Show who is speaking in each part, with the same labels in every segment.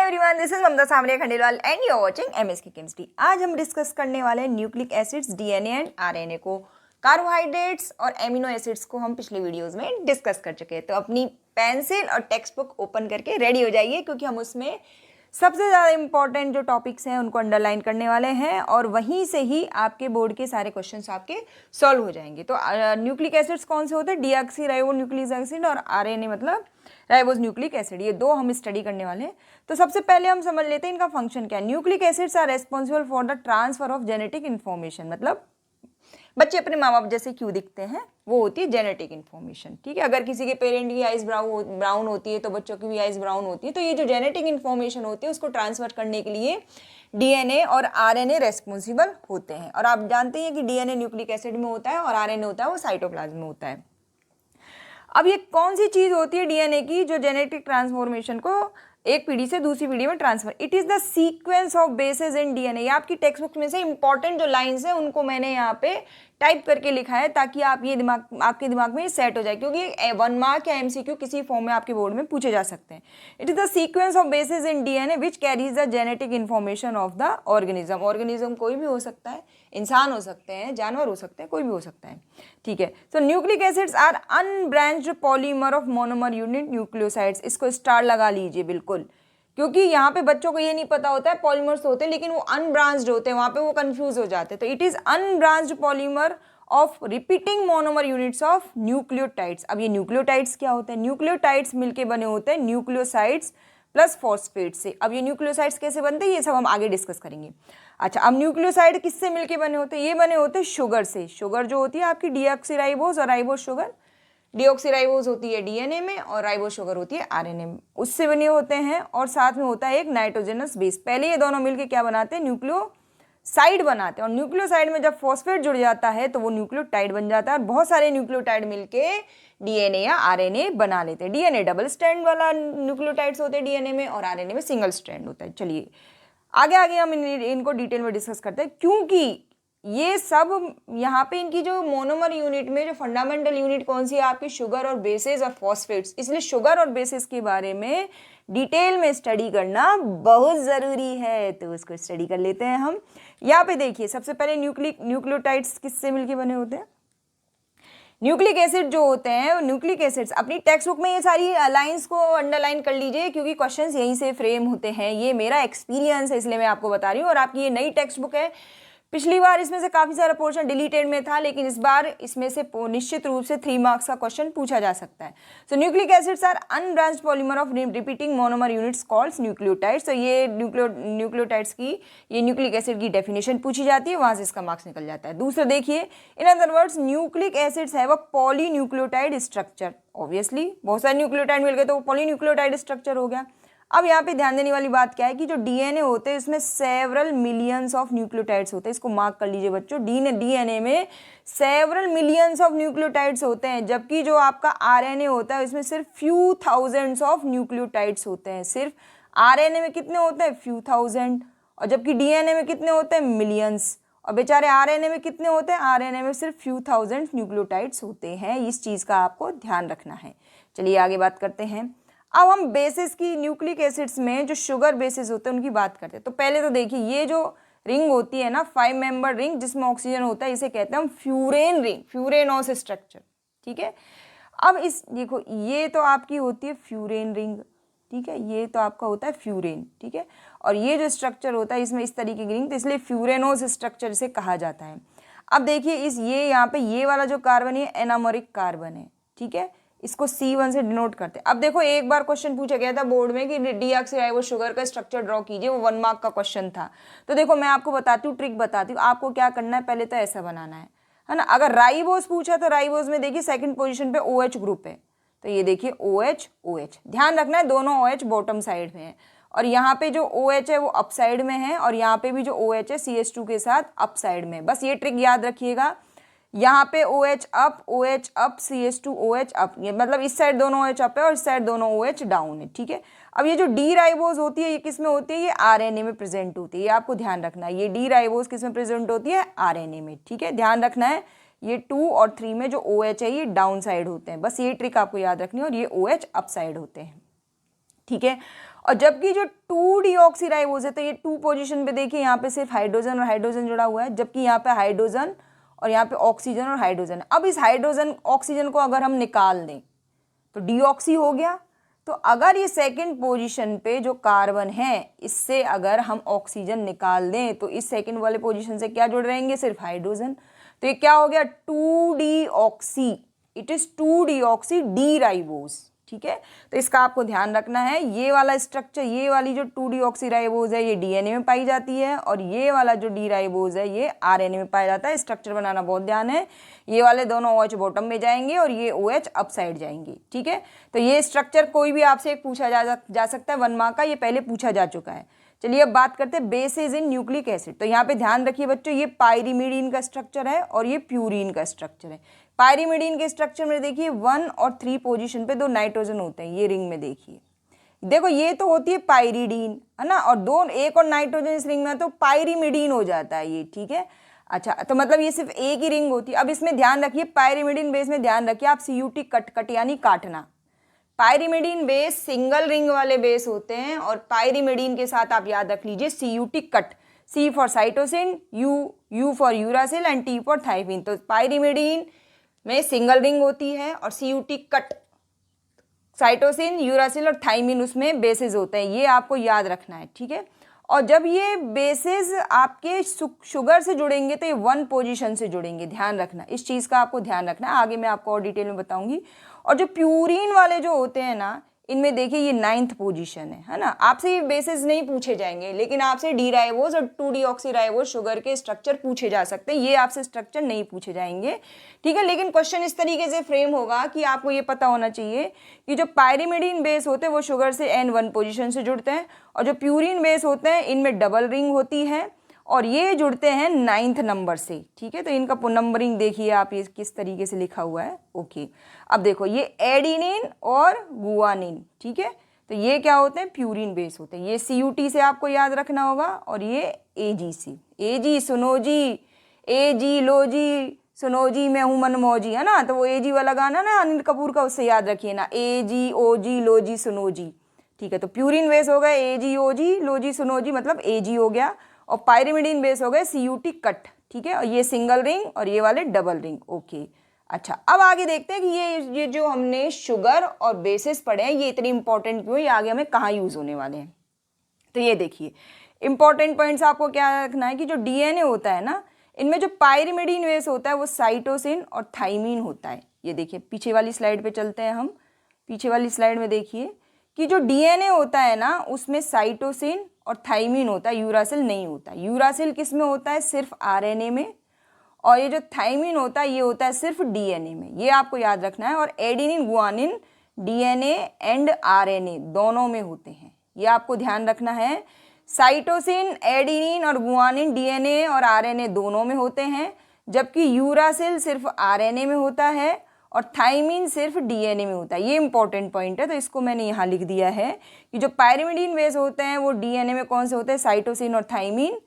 Speaker 1: Everyone, this is Mamta Samariya Khandelwal and you are watching MSK chemistry. आज हम discuss करने वाले हैं nucleic acids, DNA and RNA को। कार्बोहाइड्रेट्स और एमिनो एसिड्स को हम पिछले वीडियोस में डिस्कस कर चुके हैं, तो अपनी पेंसिल और टेक्स्ट बुक ओपन करके रेडी हो जाइए, क्योंकि हम उसमें सबसे ज़्यादा इंपॉर्टेंट जो टॉपिक्स हैं उनको अंडरलाइन करने वाले हैं और वहीं से ही आपके बोर्ड के सारे क्वेश्चंस आपके सॉल्व हो जाएंगे। तो न्यूक्लिक एसिड्स कौन से होते हैं? डीऑक्सी राइबो न्यूक्लिक एसिड और आरएनए मतलब राइबोज न्यूक्लिक एसिड, ये दो हम स्टडी करने वाले हैं। तो सबसे पहले हम समझ लेते हैं इनका फंक्शन क्या है। Nucleic acids are responsible for the transfer of genetic information, मतलब बच्चे अपने माँ बाप जैसे क्यों दिखते हैं, वो होती है जेनेटिक इन्फॉर्मेशन। ठीक है, अगर किसी के पेरेंट की आइज ब्राउन होती है तो बच्चों की भी आइज ब्राउन होती है। तो ये जो जेनेटिक इन्फॉर्मेशन होती है उसको ट्रांसफर करने के लिए डीएनए और आरएनए रेस्पॉन्सिबल होते हैं। और आप जानते हैं कि डीएनए न्यूक्लिक एसिड में होता है और आरएनए होता है वो साइटोप्लाज्म में होता है। अब ये कौन सी चीज होती है डीएनए की जो जेनेटिक ट्रांसफॉर्मेशन को एक पीढ़ी से दूसरी पीढ़ी में transfer? It is the sequence of bases in DNA. ये आपकी टेक्स्ट बुक में से इंपॉर्टेंट जो लाइंस है उनको मैंने यहाँ पे टाइप करके लिखा है ताकि आप ये आपके दिमाग में सेट हो जाए, क्योंकि 1 मार्क या एमसीक्यू किसी फॉर्म में आपके बोर्ड में पूछे जा सकते हैं। It is the sequence of bases in DNA which carries the genetic information of the organism. Organism कोई भी हो सकता है, इंसान हो सकते हैं, जानवर हो सकते हैं, कोई भी हो सकता है। ठीक है, so nucleic acids are unbranched polymer of monomer unit nucleosides. इसको स्टार लगा लीजिए बिल्कुल, क्योंकि यहाँ पे बच्चों को ये नहीं पता होता है, पॉलीमर्स होते हैं लेकिन वो अनब्रांच्ड होते हैं, वहाँ पे वो कंफ्यूज हो जाते हैं। तो it is unbranched polymer of repeating monomer units of nucleotides. अब ये न्यूक्लियोटाइड्स क्या होते हैं? न्यूक्लियोटाइड्स मिलके बने होते हैं न्यूक्लियोसाइड्स प्लस फॉस्फेट से। अब ये न्यूक्लियोसाइड्स कैसे बनते हैं ये सब हम आगे डिस्कस करेंगे। अच्छा, अब न्यूक्लियोसाइड किससे मिलके बने होते हैं? ये बने होते हैं शुगर से। शुगर जो होती है आपकी डीऑक्सीराइबोज और राइबोज शुगर। डीऑक्सीराइबोज होती है डीएनए में और राइबोज शुगर होती है आरएनए में, उससे बने होते हैं। और साथ में होता है एक नाइट्रोजनस बेस। पहले ये दोनों मिलके क्या बनाते हैं? न्यूक्लियोसाइड बनाते हैं। और न्यूक्लियोसाइड में जब फॉस्फेट जुड़ जाता है तो वो न्यूक्लियोटाइड बन जाता है और बहुत सारे न्यूक्लियोटाइड मिलके डीएनए या आरएनए बना लेते हैं। डीएनए डबल स्ट्रैंड वाला न्यूक्लियोटाइड्स होते हैं डीएनए में और आरएनए में सिंगल स्ट्रैंड होता है। चलिए आगे आगे हम इनको डिटेल में डिस्कस करते हैं, क्योंकि ये सब यहाँ पे इनकी जो मोनोमर यूनिट में जो फंडामेंटल यूनिट कौन सी है आपकी? शुगर और बेसेस और फॉस्फेट्स। इसलिए शुगर और बेसेस के बारे में डिटेल में स्टडी करना बहुत ज़रूरी है, तो उसको स्टडी कर लेते हैं हम। यहाँ पे देखिए, सबसे पहले न्यूक्लियोटाइड्स किससे मिलके बने होते हैं? न्यूक्लिक एसिड जो होते हैं, न्यूक्लिक एसिड्स अपनी टेक्स्ट बुक में ये सारी लाइंस को अंडरलाइन कर लीजिए, क्योंकि क्वेश्चंस यहीं से फ्रेम होते हैं। ये मेरा एक्सपीरियंस है इसलिए मैं आपको बता रही हूँ। और आपकी ये नई टेक्स्ट बुक है, पिछली बार इसमें से काफ़ी सारा पोर्शन डिलीटेड में था, लेकिन इस बार इसमें से निश्चित रूप से 3 मार्क्स का क्वेश्चन पूछा जा सकता है। So nucleic acids are unbranched polymer of repeating monomer units called nucleotides. तो ये न्यूक्लियोटाइड्स की, ये न्यूक्लिक एसिड की डेफिनेशन पूछी जाती है, वहाँ से इसका मार्क्स निकल जाता है। दूसरा देखिए, in other words nucleic acids have a polynucleotide structure. Obviously बहुत सारे न्यूक्लियोटाइड मिल गए तो वो पॉलीन्यूक्लियोटाइड स्ट्रक्चर हो गया। अब यहाँ पे ध्यान देने वाली बात क्या है कि जो डीएनए होते हैं इसमें सेवरल मिलियंस ऑफ न्यूक्लियोटाइड्स होते हैं। इसको मार्क कर लीजिए बच्चों, डीएनए में सेवरल मिलियंस ऑफ न्यूक्लियोटाइड्स होते हैं, जबकि जो आपका आरएनए होता है इसमें सिर्फ फ्यू थाउजेंड्स ऑफ न्यूक्लियोटाइड्स होते हैं। सिर्फ आरएनए में कितने होते हैं? Few thousand. और जबकि डीएनए में कितने होते हैं? मिलियंस। और बेचारे आरएनए में कितने होते हैं? आरएनए में सिर्फ फ्यू थाउजेंड न्यूक्लियोटाइड्स होते हैं। इस चीज़ का आपको ध्यान रखना है। चलिए आगे बात करते हैं। अब हम बेसिस की, न्यूक्लिक एसिड्स में जो शुगर बेसिस होते हैं उनकी बात करते हैं। तो पहले तो देखिए, ये जो रिंग होती है ना, 5 मेंबर रिंग जिसमें ऑक्सीजन होता है, इसे कहते हैं हम फ्यूरेन रिंग, फ्यूरेनोस स्ट्रक्चर। ठीक है, अब इस देखो, ये तो आपकी होती है फ्यूरेन रिंग। ठीक है, ये तो आपका होता है फ्यूरेन। ठीक है, और ये जो स्ट्रक्चर होता है इसमें इस तरीके की रिंग, तो इसलिए फ्यूरेनोस स्ट्रक्चर इसे कहा जाता है। अब देखिए, ये यहाँ पे ये वाला जो कार्बन है एनामोरिक कार्बन है। ठीक है, इसको C1 से डिनोट करते हैं। अब देखो, एक बार क्वेश्चन पूछा गया था बोर्ड में कि डीऑक्सीराइबोज शुगर का स्ट्रक्चर ड्रॉ कीजिए, वो 1 मार्क का क्वेश्चन था। तो देखो मैं आपको बताती हूँ, ट्रिक बताती हूँ आपको क्या करना है। पहले तो ऐसा बनाना है ना। अगर राइबोज पूछा तो राइबोज में देखिए सेकंड पोजीशन पे OH ग्रुप है, तो ये देखिए OH। ध्यान रखना है दोनों OH बॉटम साइड में है और यहाँ पे जो OH है वो अप साइड में है और यहाँ पे भी जो OH है CH2 के साथ अप साइड में। बस ये ट्रिक याद रखिएगा, यहाँ पे OH up CH2 OH up, ये मतलब इस साइड दोनों OH अप है और इस साइड दोनों OH डाउन है। ठीक है, अब ये जो डी राइबोज होती है ये किस में होती है? ये आरएनए में प्रेजेंट होती है। ये आपको ध्यान रखना है, ये डी राइबोज किस में प्रेजेंट होती है? आरएनए में। ठीक है, ध्यान रखना है, ये 2 और 3 में जो OH है ये डाउन साइड होते हैं। बस ये ट्रिक आपको याद रखनी है और ये OH अप साइड होते हैं। ठीक है, और जबकि जो 2-डीऑक्सीराइबोज है तो ये 2 पोजीशन पे देखिए यहाँ पे सिर्फ हाइड्रोजन और हाइड्रोजन जुड़ा हुआ है, जबकि यहाँ पे हाइड्रोजन और यहाँ पे ऑक्सीजन और हाइड्रोजन है। अब इस हाइड्रोजन ऑक्सीजन को अगर हम निकाल दें तो डीऑक्सी हो गया। तो अगर ये सेकंड पोजीशन पे जो कार्बन है इससे अगर हम ऑक्सीजन निकाल दें तो इस सेकंड वाले पोजीशन से क्या जुड़ रहेंगे, सिर्फ हाइड्रोजन। तो ये क्या हो गया, 2-डीऑक्सी, इट इज 2-डीऑक्सी डी राइबोज। ठीक है, तो इसका आपको ध्यान रखना है। ये वाला स्ट्रक्चर, ये वाली जो 2-डीऑक्सी राइबोज है ये डीएनए में पाई जाती है और ये वाला जो डी राइबोज है ये आरएनए में पाया जाता है। स्ट्रक्चर बनाना बहुत ध्यान है। ये वाले दोनों OH बॉटम में जाएंगे और ये OH अप साइड जाएंगे। ठीक है, तो ये स्ट्रक्चर कोई भी आपसे एक पूछा जा सकता है 1 मार्क का, ये पहले पूछा जा चुका है। चलिए अब बात करते हैं बेसेस इन न्यूक्लिक एसिड। तो यहाँ पे ध्यान रखिए बच्चों, ये पायरिमिडीन का स्ट्रक्चर है और ये प्यूरीन का स्ट्रक्चर है। पायरिमिडीन के स्ट्रक्चर में देखिए 1 और 3 पोजीशन पे 2 नाइट्रोजन होते हैं। ये रिंग में देखिए, देखो ये तो होती है पायरिडीन, है ना, और एक और नाइट्रोजन इस रिंग में तो पायरिमिडीन हो जाता है ये। ठीक है, अच्छा, तो मतलब ये सिर्फ एक ही रिंग होती है। अब इसमें ध्यान रखिए, पायरिमिडीन बेस में ध्यान रखिए आप, CUT कट यानी काटना। पायरिमिडीन बेस सिंगल रिंग वाले बेस होते हैं और पायरिमिडीन के साथ आप याद रख लीजिए CUT cut, C for cytosine, U for uracil and T for thymine. तो पायरिमिडीन में सिंगल रिंग होती है और CUT कट, साइटोसिन, यूरासिल और थाइमिन उसमें बेसेस होते हैं। ये आपको याद रखना है। ठीक है, और जब ये बेसेस आपके शुगर से जुड़ेंगे तो ये 1 पोजीशन से जुड़ेंगे। ध्यान रखना, इस चीज़ का आपको ध्यान रखना है, आगे मैं आपको और डिटेल में बताऊंगी। और जो प्यूरीन वाले जो होते हैं ना, इनमें देखिए ये 9th पोजीशन है ना। आपसे ये बेसिस नहीं पूछे जाएंगे, लेकिन आपसे डी राइबोज और 2-डीऑक्सीराइबोज शुगर के स्ट्रक्चर पूछे जा सकते हैं। ये आपसे स्ट्रक्चर नहीं पूछे जाएंगे। ठीक है, लेकिन क्वेश्चन इस तरीके से फ्रेम होगा कि आपको ये पता होना चाहिए कि जो पायरिमिडीन बेस होते हैं वो शुगर से N1 पोजीशन से जुड़ते हैं और जो प्यूरिन बेस होते हैं इनमें डबल रिंग होती है और ये जुड़ते हैं 9th नंबर से। ठीक है, तो इनका नंबरिंग देखिए आप, ये किस तरीके से लिखा हुआ है। ओके, अब देखो ये एडिनिन और गुआनिन। ठीक है, तो ये क्या होते हैं, प्यूरिन बेस होते हैं। ये CUT से आपको याद रखना होगा और ये AG से, AG सुनो जी, AG लो जी, सुनो जी मैं हूँ मनमौजी, है ना। तो वो AG वाला गाना ना अनिल कपूर का, उससे याद रखिए ना, AG OG लो जी सुनो जी। ठीक है, तो प्यूरिन बेस हो गए AG OG लो जी सुनो जी, मतलब AG हो गया, और पायरिमिडीन बेस हो गए CUT कट। ठीक है, और ये सिंगल रिंग और ये वाले डबल रिंग। ओके, अच्छा, अब आगे देखते हैं कि ये जो हमने शुगर और बेसिस पढ़े हैं ये इतने इंपॉर्टेंट क्यों, ये आगे हमें कहाँ यूज होने वाले हैं। तो ये देखिए इंपॉर्टेंट पॉइंट्स आपको क्या रखना है कि जो DNA होता है ना, इनमें जो पायरिमिडीन बेस होता है वो साइटोसिन और थाइमिन होता है। ये देखिए पीछे वाली स्लाइड पे चलते हैं हम, पीछे वाली स्लाइड में देखिए कि जो DNA होता है ना उसमें साइटोसिन और थाइमिन होता है, यूरासिल नहीं होता। यूरासिल किस में होता है, सिर्फ RNA में, और ये जो थाइमिन होता है ये होता है सिर्फ DNA में। ये आपको याद रखना है। और adenine guanine DNA and RNA दोनों में होते हैं, ये आपको ध्यान रखना है। साइटोसिन, एडिनिन और गुआनिन DNA और RNA दोनों में होते हैं, जबकि यूरासिल सिर्फ RNA में होता है और थाइमिन सिर्फ DNA में होता है। ये इंपॉर्टेंट पॉइंट है, तो इसको मैंने यहाँ लिख दिया है कि जो पायरिमिडीन बेस होते हैं वो DNA में कौन से होते हैं, साइटोसिन और thymine.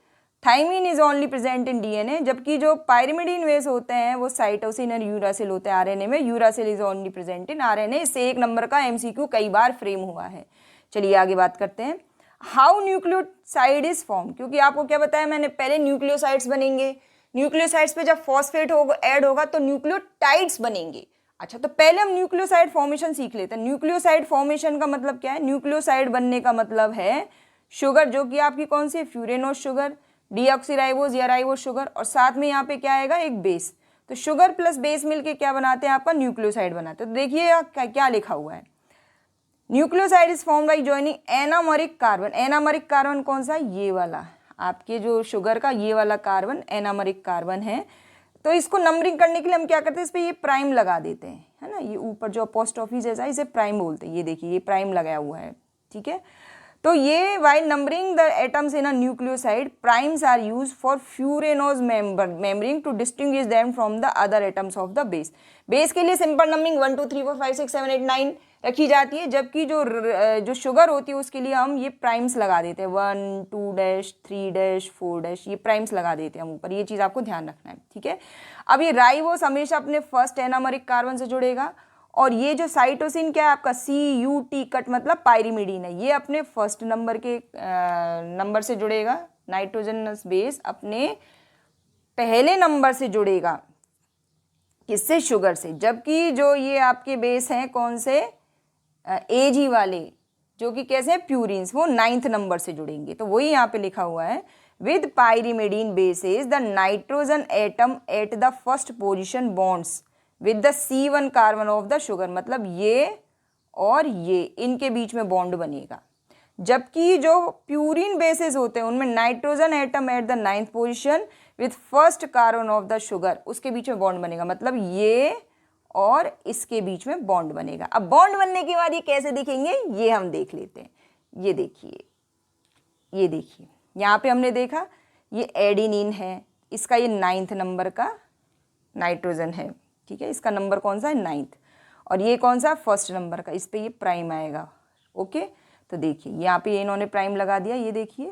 Speaker 1: Thymine is only present in DNA, जबकि जो पायरिमिडीन बेस होते हैं वो साइटोसिन और यूरासिल होते हैं RNA में। Uracil is only present in RNA। इससे 1 नंबर का MCQ कई बार फ्रेम हुआ है। चलिए आगे बात करते हैं, हाउ न्यूक्लियोसाइड इज फॉर्म। क्योंकि आपको क्या बताया मैंने, पहले न्यूक्लियोसाइड्स बनेंगे, न्यूक्लियोसाइड्स पे जब फॉस्फेट ऐड होगा तो न्यूक्लियोटाइड्स बनेंगे। अच्छा, तो पहले हम न्यूक्लियोसाइड फॉर्मेशन सीख लेते हैं। न्यूक्लियोसाइड फॉर्मेशन का मतलब क्या है, न्यूक्लियोसाइड बनने का मतलब है शुगर जो कि आपकी कौन सी, फ्यूरेनोज शुगर, डीऑक्सीराइबोज या राइबोज शुगर, और साथ में यहाँ पे क्या आएगा, एक बेस। तो शुगर प्लस बेस मिलके क्या बनाते हैं, आपका न्यूक्लियोसाइड बनाते हैं। तो देखिए क्या लिखा हुआ है, nucleoside is form by joining anomeric carbon. Anomeric carbon कौन सा, ये वाला, आपके जो शुगर का ये वाला कार्बन एनामरिक कार्बन है। तो इसको नंबरिंग करने के लिए हम क्या करते हैं, इस पर ये प्राइम लगा देते हैं, है ना। ये ऊपर जो अपोस्ट्रोफी जैसा इसे प्राइम बोलते हैं। ये देखिए ये प्राइम लगाया हुआ है। ठीक है, तो ये while numbering the atoms in a nucleoside, primes are used for furanose membering to distinguish them from the other atoms of the base. Base के लिए सिंपल नंबरिंग 1 2 3 4 5 6 7 8 9 रखी जाती है, जबकि जो शुगर होती है उसके लिए हम ये प्राइम्स लगा देते हैं, 1 2 3 4 ये प्राइम्स लगा देते हैं हम ऊपर। ये चीज़ आपको ध्यान रखना है। ठीक है, अब ये राइबोस हमेशा अपने फर्स्ट एनामरिक कार्बन से जुड़ेगा और ये जो साइटोसिन क्या है आपका CUT कट मतलब पायरिमिडीन है, ये अपने फर्स्ट नंबर के नंबर से जुड़ेगा, नाइट्रोजनस बेस अपने पहले नंबर से जुड़ेगा, किससे, शुगर से। जबकि जो ये आपके बेस हैं कौन से, AG वाले जो कि कैसे हैं, प्यूरिन्स, वो 9th नंबर से जुड़ेंगे। तो वही यहाँ पे लिखा हुआ है, with pyrimidine bases the nitrogen atom at the first position bonds with the C1 carbon of the sugar, मतलब ये और ये इनके बीच में बॉन्ड बनेगा। जबकि जो प्यूरिन बेसेस होते हैं उनमें nitrogen atom at the 9th position with first carbon of the sugar, उसके बीच में बॉन्ड बनेगा, मतलब ये और इसके बीच में बॉन्ड बनेगा। अब बॉन्ड बनने के बाद ये कैसे दिखेंगे ये हम देख लेते हैं। ये देखिए, ये देखिए यहाँ पे हमने देखा ये एडिनिन है, इसका ये 9th नंबर का नाइट्रोजन है, ठीक है, इसका नंबर कौन सा है, 9th, और ये कौन सा, फर्स्ट नंबर का, इस पे ये प्राइम आएगा। ओके, तो देखिए यहाँ पे इन्होंने प्राइम लगा दिया, ये देखिए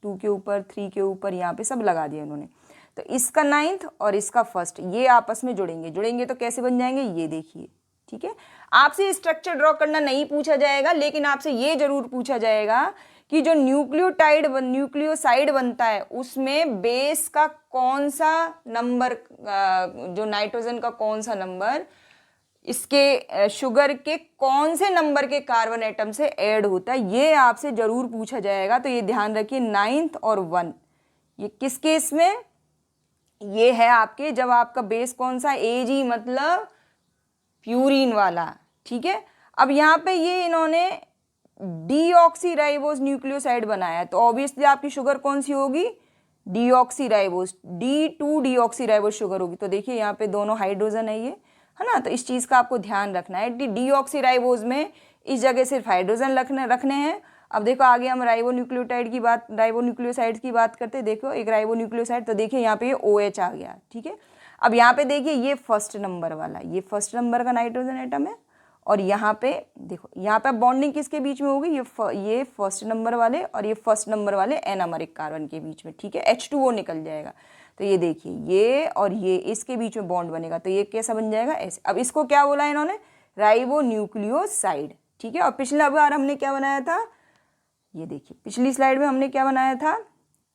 Speaker 1: 2 के ऊपर 3 के ऊपर यहाँ पे सब लगा दिया इन्होंने। तो इसका 9th और इसका फर्स्ट ये आपस में जुड़ेंगे तो कैसे बन जाएंगे, ये देखिए, ठीक है। आपसे स्ट्रक्चर ड्रॉ करना नहीं पूछा जाएगा, लेकिन आपसे ये जरूर पूछा जाएगा कि जो न्यूक्लियोसाइड बनता है उसमें बेस का कौन सा नंबर, जो नाइट्रोजन का कौन सा नंबर इसके शुगर के कौन से नंबर के कार्बन एटम से ऐड होता है, ये आपसे जरूर पूछा जाएगा। तो ये ध्यान रखिए, 9th और 1 ये किस केस में, ये है आपके जब आपका बेस कौन सा, AG मतलब प्यूरिन वाला, ठीक है। अब यहाँ पे ये इन्होंने डीऑक्सीराइबोस न्यूक्लियोसाइड बनाया है, तो ऑब्वियसली आपकी शुगर कौन सी होगी, डीऑक्सीराइबोस, D2 डीऑक्सीराइबोस शुगर होगी। तो देखिए यहाँ पे दोनों हाइड्रोजन है ये, है ना, तो इस चीज़ का आपको ध्यान रखना है। डीऑक्सीराइबोस में इस जगह सिर्फ हाइड्रोजन रखने हैं। अब देखो आगे हम राइबोन्यूक्लियोसाइड की बात करते हैं। देखो एक राइबोन्यूक्लियोसाइड, तो देखिए यहाँ पे ये OH आ गया, ठीक है। अब यहाँ पे देखिए ये फर्स्ट नंबर वाला, ये फर्स्ट नंबर का नाइट्रोजन एटम है, और यहाँ पे देखो यहाँ पे बॉन्डिंग किसके बीच में होगी, ये फर्स्ट नंबर वाले और ये फर्स्ट नंबर वाले एनामरिक कार्बन के बीच में, ठीक है, H2O निकल जाएगा। तो ये देखिए ये और ये इसके बीच में बॉन्ड बनेगा, तो ये कैसा बन जाएगा, ऐसे। अब इसको क्या बोला इन्होंने, राइबोन्यूक्लियोसाइड, ठीक है। और पिछला बार हमने क्या बनाया था, ये देखिए पिछली स्लाइड में हमने क्या बनाया था,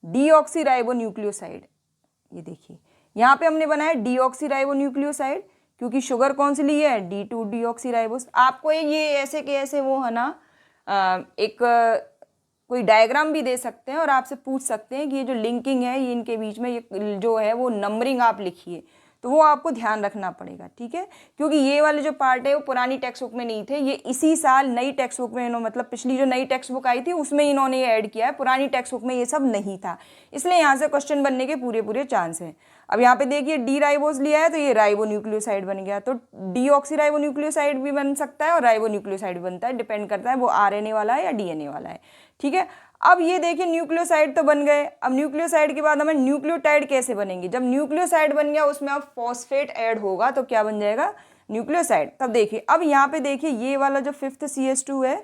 Speaker 1: डीऑक्सीराइबोन्यूक्लियोसाइड। ये देखिए यहाँ पे हमने बनाया डीऑक्सीराइबोन्यूक्लियोसाइड, क्योंकि शुगर कौन सी ली है, D2 डीऑक्सीराइबोस। आपको ये ऐसे के ऐसे वो है ना, एक कोई डायग्राम भी दे सकते हैं और आपसे पूछ सकते हैं कि ये जो लिंकिंग है ये इनके बीच में ये जो है वो नंबरिंग आप लिखिए, तो वो आपको ध्यान रखना पड़ेगा, ठीक है। क्योंकि ये वाले जो पार्ट है वो पुरानी टेक्स्ट बुक में नहीं थे, ये इसी साल नई टेक्स्ट बुक में इन्होंने, मतलब पिछली जो नई टेक्स्ट बुक आई थी उसमें इन्होंने ये ऐड किया है, पुरानी टेक्स्ट बुक में ये सब नहीं था, इसलिए यहाँ से क्वेश्चन बनने के पूरे चांस हैं। अब यहाँ पे देखिए डी राइबोस लिया है तो ये राइबोन्यूक्लियोसाइड बन गया, तो डीऑक्सीराइबोन्यूक्लियोसाइड भी बन सकता है और राइबोन्यूक्लियोसाइड भी बनता है, डिपेंड करता है वो RNA वाला है या DNA वाला है, ठीक है। अब ये देखिए न्यूक्लियोसाइड तो बन गए, अब न्यूक्लियोसाइड के बाद हमें न्यूक्लियोटाइड कैसे बनेंगे, जब न्यूक्लियोसाइड बन गया उसमें अब फॉस्फेट ऐड होगा तो क्या बन जाएगा, न्यूक्लियोसाइड। तब देखिए अब यहाँ पे देखिए ये वाला जो 5th CH2 है,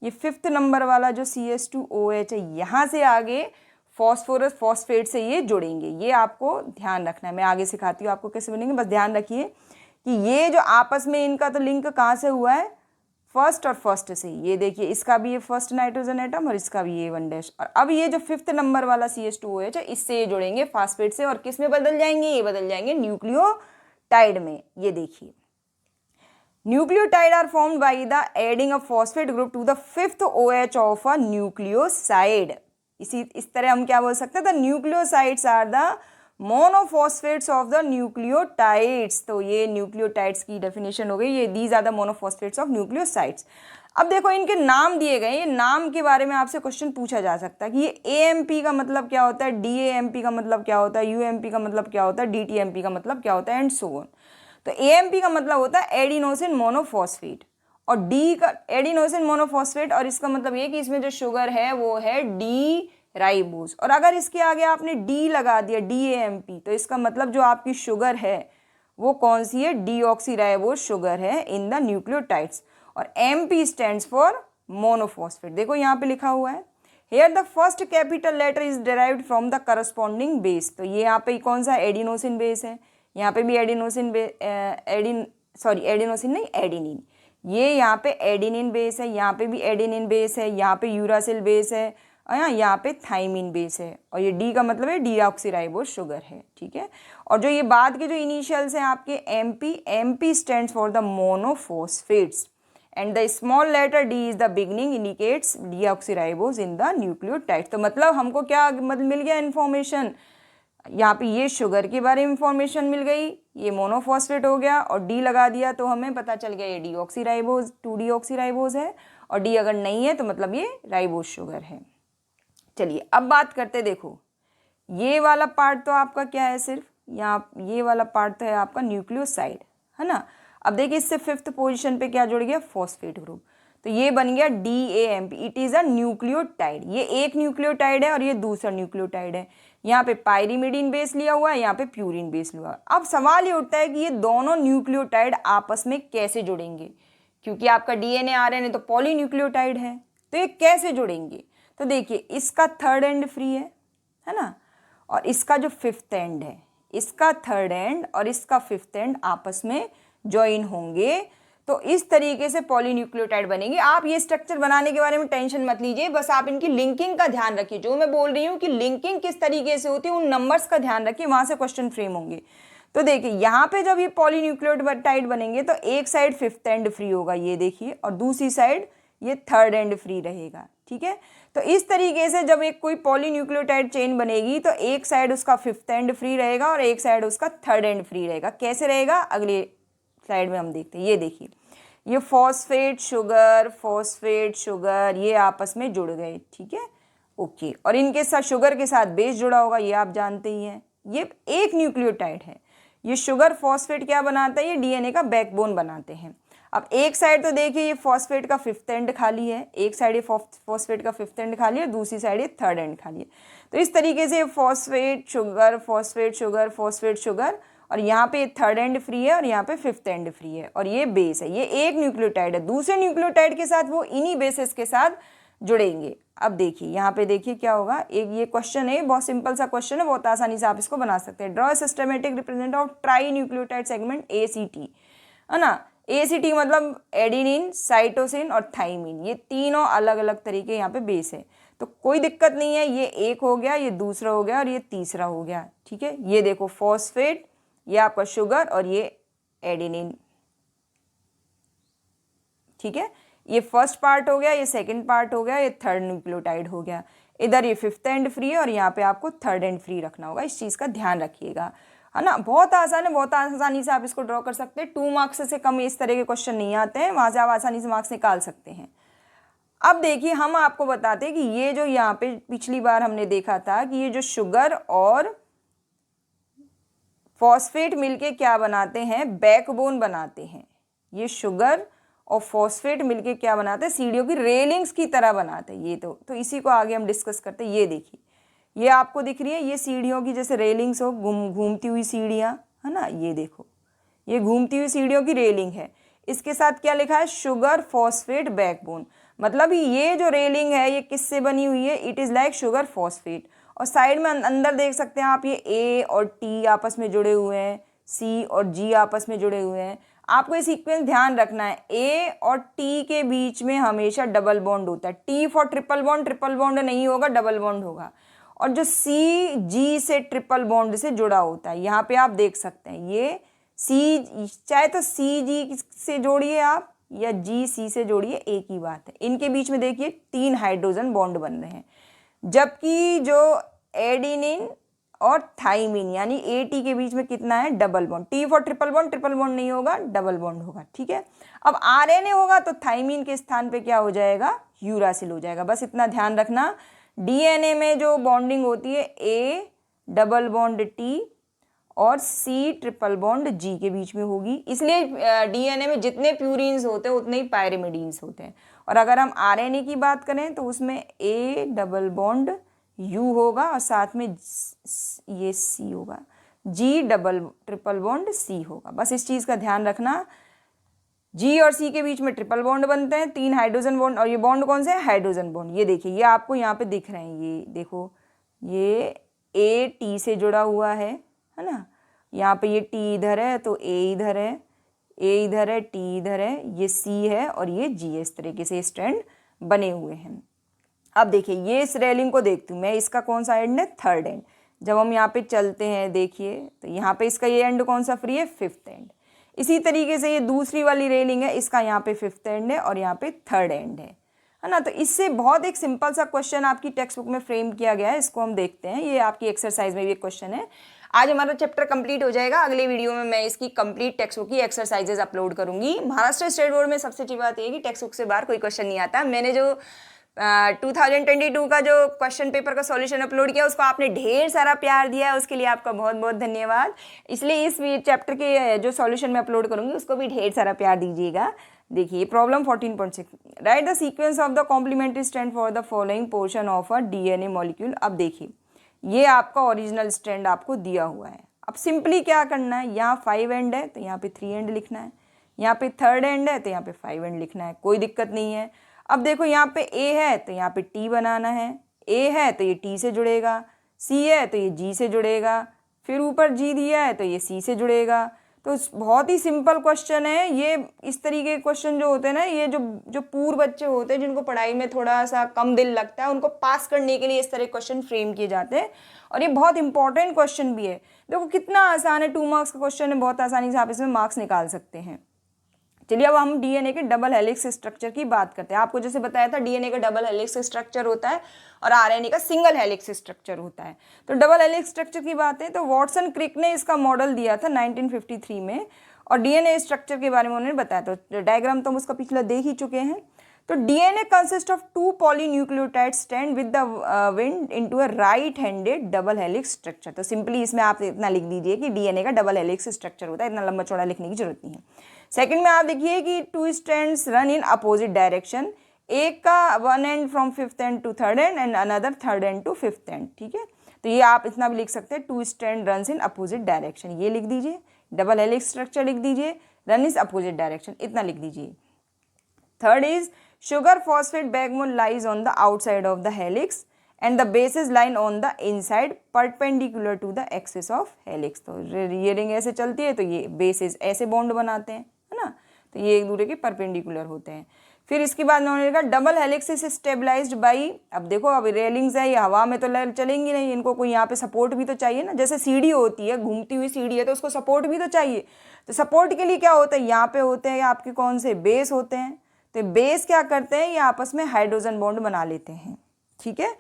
Speaker 1: ये 5th नंबर वाला जो CH2OH है, यहाँ से आगे फॉस्फोरस फॉस्फेट से ये जुड़ेंगे, ये आपको ध्यान रखना है। मैं आगे सिखाती हूँ आपको कैसे बनेंगे, बस ध्यान रखिए कि ये जो आपस में इनका तो लिंक कहाँ से हुआ है, फर्स्ट और फर्स्ट से। ये देखिए इसका भी ये फर्स्ट नाइट्रोजन एटम और इसका भी ये 1 और अब ये जो 5th नंबर वाला CH2OH है इससे ये जुड़ेंगे फॉस्फेट से, और किस में बदल जाएंगे, ये बदल जाएंगे न्यूक्लियोटाइड में। ये देखिए nucleotides are formed by the adding a phosphate group to the 5th OH of a nucleoside. इस तरह हम क्या बोल सकते हैं, the nucleosides are the monophosphates of the nucleotides. तो ये न्यूक्लियोटाइड्स की डेफिनेशन हो गई, ये these are the monophosphates of nucleosides. अब देखो इनके नाम दिए गए, ये नाम के बारे में आपसे क्वेश्चन पूछा जा सकता है कि ये AMP का मतलब क्या होता है, DAMP का मतलब क्या होता है, UMP का मतलब क्या होता है, DTMP का मतलब क्या होता है, एंड सो ऑन। तो AMP का मतलब होता है एडिनोसिन मोनोफॉस्फेट, और D का एडिनोसिन मोनोफॉस्फेट, और इसका मतलब ये कि इसमें जो शुगर है वो है डी राइबोस। और अगर इसके आगे आपने D लगा दिया DAMP, तो इसका मतलब जो आपकी शुगर है वो कौन सी है, डीऑक्सीराइबोस शुगर है इन द न्यूक्लियोटाइड्स, और MP स्टैंड्स फॉर मोनोफॉस्फेट। देखो यहाँ पे लिखा हुआ है, here the first capital letter is derived from the corresponding base. तो ये यहाँ पे कौन सा एडिनोसिन बेस है, यहाँ पे भी एडिनोसिन सॉरी एडेनोसिन नहीं, एडेनिन। ये यहाँ पे एडेनिन बेस है, यहाँ पे भी एडेनिन बेस है, यहाँ पे यूरासिल बेस है और यहाँ पे थाइमिन बेस है। और ये डी का मतलब है डीऑक्सीराइबोज शुगर है, ठीक है। और जो ये बाद के जो इनिशियल्स हैं आपके MP stands for the monophosphates and the small letter D is the beginning indicates deoxyribose in the nucleotide. तो मतलब हमको क्या मतलब मिल गया इन्फॉर्मेशन, यहाँ पे ये शुगर के बारे में इंफॉर्मेशन मिल गई, ये मोनोफॉस्फेट हो गया और डी लगा दिया तो हमें पता चल गया ये डीऑक्सीराइबोज 2-डीऑक्सीराइबोज है। और डी अगर नहीं है तो मतलब ये राइबोज शुगर है। चलिए अब बात करते, देखो ये वाला पार्ट तो आपका क्या है, सिर्फ यहाँ ये वाला पार्ट तो है आपका न्यूक्लियोसाइड, है ना। अब देखिए इससे 5th पोजीशन पे क्या जुड़ गया, फॉस्फेट ग्रुप। तो ये बन गया DAMP, it is a nucleotide. ये एक न्यूक्लियोटाइड है और ये दूसरा न्यूक्लियोटाइड है। यहाँ पे पायरिमिडीन बेस लिया हुआ है, यहाँ पे प्यूरिन बेस लिया हुआ है। अब सवाल ये उठता है कि ये दोनों न्यूक्लियोटाइड आपस में कैसे जुड़ेंगे, क्योंकि आपका DNA RNA तो पॉलीन्यूक्लियोटाइड है, तो ये कैसे जुड़ेंगे। तो देखिए इसका 3rd एंड फ्री है ना, और इसका जो 5th एंड है, इसका 3rd एंड और इसका 5th एंड आपस में ज्वाइन होंगे, तो इस तरीके से पॉलीन्यूक्लियोटाइड बनेंगे। आप ये स्ट्रक्चर बनाने के बारे में टेंशन मत लीजिए, बस आप इनकी लिंकिंग का ध्यान रखिए। जो मैं बोल रही हूँ कि लिंकिंग किस तरीके से होती है, उन नंबर्स का ध्यान रखिए, वहाँ से क्वेश्चन फ्रेम होंगे। तो देखिए यहाँ पे जब ये पॉलीन्यूक्लियोटाइड बनेंगे तो एक साइड 5th एंड फ्री होगा, ये देखिए, और दूसरी साइड ये 3rd एंड फ्री रहेगा, ठीक है। तो इस तरीके से जब एक कोई पॉलीन्यूक्लियोटाइड चेन बनेगी तो एक साइड उसका 5th एंड फ्री रहेगा और एक साइड उसका 3rd एंड फ्री रहेगा। कैसे रहेगा अगले स्लाइड में हम देखते हैं। ये देखिए ये फॉस्फेट शुगर ये आपस में जुड़ गए, ठीक है, ओके। और इनके साथ शुगर के साथ बेस जुड़ा होगा, ये आप जानते ही हैं। ये एक न्यूक्लियोटाइड है, ये शुगर फॉस्फेट क्या बनाता है, ये DNA का बैकबोन बनाते हैं। अब एक साइड तो देखिए ये फॉस्फेट का 5th एंड खाली है, एक साइड ये फॉस्फेट का 5th एंड खाली है, दूसरी साइड ये 3rd एंड खाली है। तो इस तरीके से फॉस्फेट शुगर और यहाँ पे 3rd एंड फ्री है और यहाँ पे 5th एंड फ्री है और ये बेस है। ये एक न्यूक्लियोटाइड है, दूसरे न्यूक्लियोटाइड के साथ वो इन्हीं बेसिस के साथ जुड़ेंगे। अब देखिए यहाँ पे देखिए क्या होगा, एक ये क्वेश्चन है, बहुत सिंपल सा क्वेश्चन है, बहुत आसानी से आप इसको बना सकते हैं। Draw systematic representation of tri nucleotide segment ACT, है ना। ACT मतलब एडेनिन, साइटोसिन और थाइमिन, ये तीनों अलग अलग तरीके यहाँ पे बेस है। तो कोई दिक्कत नहीं है, ये एक हो गया, ये दूसरा हो गया और ये तीसरा हो गया, ठीक है। ये देखो फॉस्फेट, ये आपका शुगर और ये एडेनिन, ठीक है। ये फर्स्ट पार्ट हो गया, ये सेकंड पार्ट हो गया, ये 3rd न्यूक्लियोटाइड हो गया। इधर ये 5th एंड फ्री है और यहाँ पे आपको 3rd एंड फ्री रखना होगा, इस चीज़ का ध्यान रखिएगा, है ना। बहुत आसान है, बहुत आसानी से आप इसको ड्रॉ कर सकते हैं। 2 मार्क्स से कम इस तरह के क्वेश्चन नहीं आते हैं, वहाँ से आप आसानी से मार्क्स निकाल सकते हैं। अब देखिए हम आपको बताते हैं कि ये जो यहाँ पे पिछली बार हमने देखा था कि ये जो शुगर और फॉस्फेट मिलके क्या बनाते हैं, बैकबोन बनाते हैं। ये शुगर और फॉस्फेट मिलके क्या बनाते हैं, सीढ़ियों की रेलिंग्स की तरह बनाते हैं। ये तो इसी को आगे हम डिस्कस करते हैं। ये देखिए ये आपको दिख रही है, ये सीढ़ियों की जैसे रेलिंग्स हो, घूमती हुई सीढ़ियाँ, है ना। ये देखो ये घूमती हुई सीढ़ियों की रेलिंग है, इसके साथ क्या लिखा है, शुगर फॉस्फेट बैकबोन। मतलब ये जो रेलिंग है ये किससे बनी हुई है, it is like sugar phosphate. और साइड में अंदर देख सकते हैं आप, ये A और T आपस में जुड़े हुए हैं, C और G आपस में जुड़े हुए हैं। आपको ये सीक्वेंस ध्यान रखना है, A और T के बीच में हमेशा डबल बॉन्ड होता है। T फॉर ट्रिपल बॉन्ड नहीं होगा, डबल बॉन्ड होगा। और जो C G से ट्रिपल बॉन्ड से जुड़ा होता है, यहाँ पे आप देख सकते हैं ये C, चाहे तो CG से जोड़िए आप या GC से जोड़िए, एक ही बात है। इनके बीच में देखिए 3 हाइड्रोजन बॉन्ड बन रहे हैं, जबकि जो एडेनिन और थाइमिन यानी AT के बीच में कितना है, double bond. T for triple bond नहीं होगा, डबल बॉन्ड होगा, ठीक है। अब RNA होगा तो थाइमिन के स्थान पे क्या हो जाएगा, यूरासिल हो जाएगा। बस इतना ध्यान रखना। DNA में जो बॉन्डिंग होती है A डबल बॉन्ड T और C ट्रिपल बॉन्ड G के बीच में होगी, इसलिए DNA में जितने प्यूरिन्स होते हैं उतने ही पायरिमिडीन्स होते हैं। और अगर हम RNA की बात करें तो उसमें A डबल बॉन्ड U होगा और साथ में ये C होगा, G double triple bond C होगा। बस इस चीज़ का ध्यान रखना। G और C के बीच में ट्रिपल बॉन्ड बनते हैं, 3 हाइड्रोजन बॉन्ड, और ये बॉन्ड कौन से हैं, हाइड्रोजन बॉन्ड। ये देखिए ये आपको यहाँ पे दिख रहे हैं, ये देखो ये A T से जुड़ा हुआ है ना। यहाँ पे ये T इधर है तो A इधर है, ए इधर है, टी इधर है, ये सी है और ये जी है। इस तरीके से स्ट्रैंड बने हुए हैं। अब देखिए ये इस रेलिंग को देखती हूँ मैं, इसका कौन सा एंड है, थर्ड एंड। जब हम यहाँ पे चलते हैं देखिए तो यहाँ पे इसका ये एंड कौन सा फ्री है, फिफ्थ एंड। इसी तरीके से ये दूसरी वाली रेलिंग है, इसका यहाँ पे फिफ्थ एंड है और यहाँ पे थर्ड एंड है ना। तो इससे बहुत एक सिंपल सा क्वेश्चन आपकी टेक्स्ट बुक में फ्रेम किया गया है, इसको हम देखते हैं। ये आपकी एक्सरसाइज में भी एक क्वेश्चन है। आज हमारा चैप्टर कंप्लीट हो जाएगा, अगले वीडियो में मैं इसकी कंप्लीट टेक्स्ट बुक की एक्सरसाइजेज अपलोड करूंगी। महाराष्ट्र स्टेट बोर्ड में सबसे अच्छी बात यह है कि टेक्स्ट बुक से बाहर कोई क्वेश्चन नहीं आता। मैंने जो 2022 का जो क्वेश्चन पेपर का सॉल्यूशन अपलोड किया उसको आपने ढेर सारा प्यार दिया है, उसके लिए आपका बहुत बहुत धन्यवाद। इसलिए इस चैप्टर के जो सॉल्यूशन मैं अपलोड करूंगी उसको भी ढेर सारा प्यार दीजिएगा। देखिए problem 14.6, write the sequence of the complementary strand for the following portion of a DNA molecule. अब देखिए ये आपका ओरिजिनल स्ट्रैंड आपको दिया हुआ है। अब सिंपली क्या करना है, यहाँ 5 एंड है तो यहाँ पे 3 एंड लिखना है, यहाँ पे थर्ड एंड है तो यहाँ पे 5 एंड लिखना है, कोई दिक्कत नहीं है। अब देखो यहाँ पे ए है तो यहाँ पे टी बनाना है, ए है तो ये टी से जुड़ेगा, सी है तो ये जी से जुड़ेगा, फिर ऊपर जी दिया है तो ये सी से जुड़ेगा। तो बहुत ही सिंपल क्वेश्चन है ये। इस तरीके के क्वेश्चन जो होते हैं ना, ये जो पूर्व बच्चे होते हैं जिनको पढ़ाई में थोड़ा सा कम दिल लगता है, उनको पास करने के लिए इस तरह क्वेश्चन फ्रेम किए जाते हैं। और ये बहुत इंपॉर्टेंट क्वेश्चन भी है। देखो कितना आसान है, 2 मार्क्स का क्वेश्चन है, बहुत आसानी से आप इसमें मार्क्स निकाल सकते हैं। चलिए अब हम डीएनए के डबल हेलिक्स स्ट्रक्चर की बात करते हैं। आपको जैसे बताया था डीएनए का डबल हेलिक्स स्ट्रक्चर होता है और आरएनए का सिंगल हेलिक्स स्ट्रक्चर होता है। तो डबल हेलिक्स स्ट्रक्चर की बात है तो वॉटसन क्रिक ने इसका मॉडल दिया था 1953 में, और डीएनए स्ट्रक्चर के बारे में उन्होंने बताया। तो डायग्राम तो हम उसका पिछला देख ही चुके हैं। तो DNA consist of 2 polynucleotide stand with the wind into a right handed double helix structure. तो सिंपली इसमें आप इतना लिख दीजिए कि डीएनए का डबल हेलिक्स स्ट्रक्चर होता है, इतना लंबा चौड़ा लिखने की जरूरत नहीं है। सेकंड में आप देखिए कि 2 strands run in opposite direction, एक का 1 end from fifth end to third end and another third end to fifth end. ठीक है, तो ये आप इतना भी लिख सकते हैं, 2 strand run in opposite direction, ये लिख दीजिए। डबल हेलिक्स स्ट्रक्चर लिख दीजिए, रन इज अपोजिट डायरेक्शन, इतना लिख दीजिए। Third is sugar phosphate backbone lies on the outside of the helix and the bases line on the inside perpendicular to the axis of helix। तो ये ring ऐसे चलती है तो ये बेसेस ऐसे बॉन्ड बनाते हैं, है ना, तो ये एक दूसरे के परपेंडिकुलर होते हैं। फिर इसके बाद उन्होंने कहा double helix is stabilized by, अब देखो अब रेलिंग्स है, ये हवा में तो चलेंगी नहीं, इनको कोई यहाँ पे सपोर्ट भी तो चाहिए ना। जैसे सीढ़ी होती है, घूमती हुई सीढ़ी है तो उसको सपोर्ट भी तो चाहिए। तो सपोर्ट के लिए क्या होता है, यहाँ पे होते हैं आपके कौन से बेस होते हैं। तो बेस क्या करते हैं, ये आपस में हाइड्रोजन बॉन्ड बना लेते हैं। ठीक है,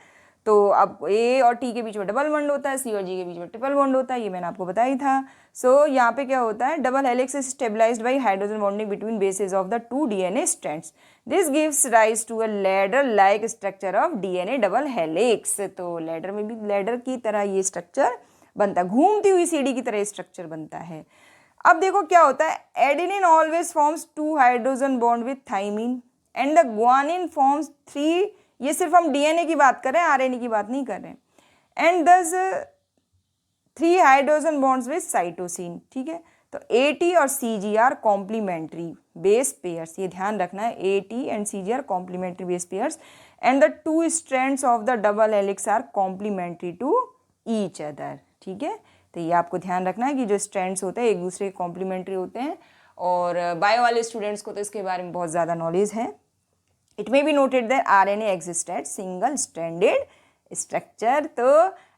Speaker 1: तो अब ए और टी के बीच में डबल बॉन्ड होता है, सी और जी के बीच में ट्रिपल बॉन्ड होता है, ये मैंने आपको बताया ही था। सो यहाँ पे क्या होता है, double helix is stabilized by hydrogen bonding between bases of the 2 DNA strands. This gives rise to a ladder like structure of DNA double helix. तो लैडर में भी लैडर की तरह ये स्ट्रक्चर बनता है, घूमती हुई सीढ़ी की तरह स्ट्रक्चर बनता है। अब देखो क्या होता है, adenine always forms 2 hydrogen bond with thymine and the guanine forms 3, ये सिर्फ हम डीएनए की बात कर रहे हैं, आरएनए की बात नहीं कर रहे हैं। एंड दस 3 हाइड्रोजन बॉन्ड्स विथ साइटोसिन। ठीक है, तो एटी और CG are complementary base pairs, ये ध्यान रखना है, AT and CG are complementary base pairs and the 2 strands of the double helix are complementary to each other. ठीक है, तो ये आपको ध्यान रखना है कि जो स्ट्रैंड्स होते हैं एक दूसरे के कॉम्प्लीमेंट्री होते हैं। और बायो वाले स्टूडेंट्स को तो इसके बारे में बहुत ज़्यादा नॉलेज है। It may be noted that RNA exist at single stranded structure. तो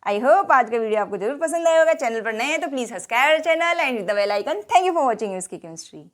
Speaker 1: आई होप आज का वीडियो आपको जरूर पसंद आया होगा। चैनल पर नए हैं तो please subscribe channel and the bell icon. Thank you for watching MSK chemistry.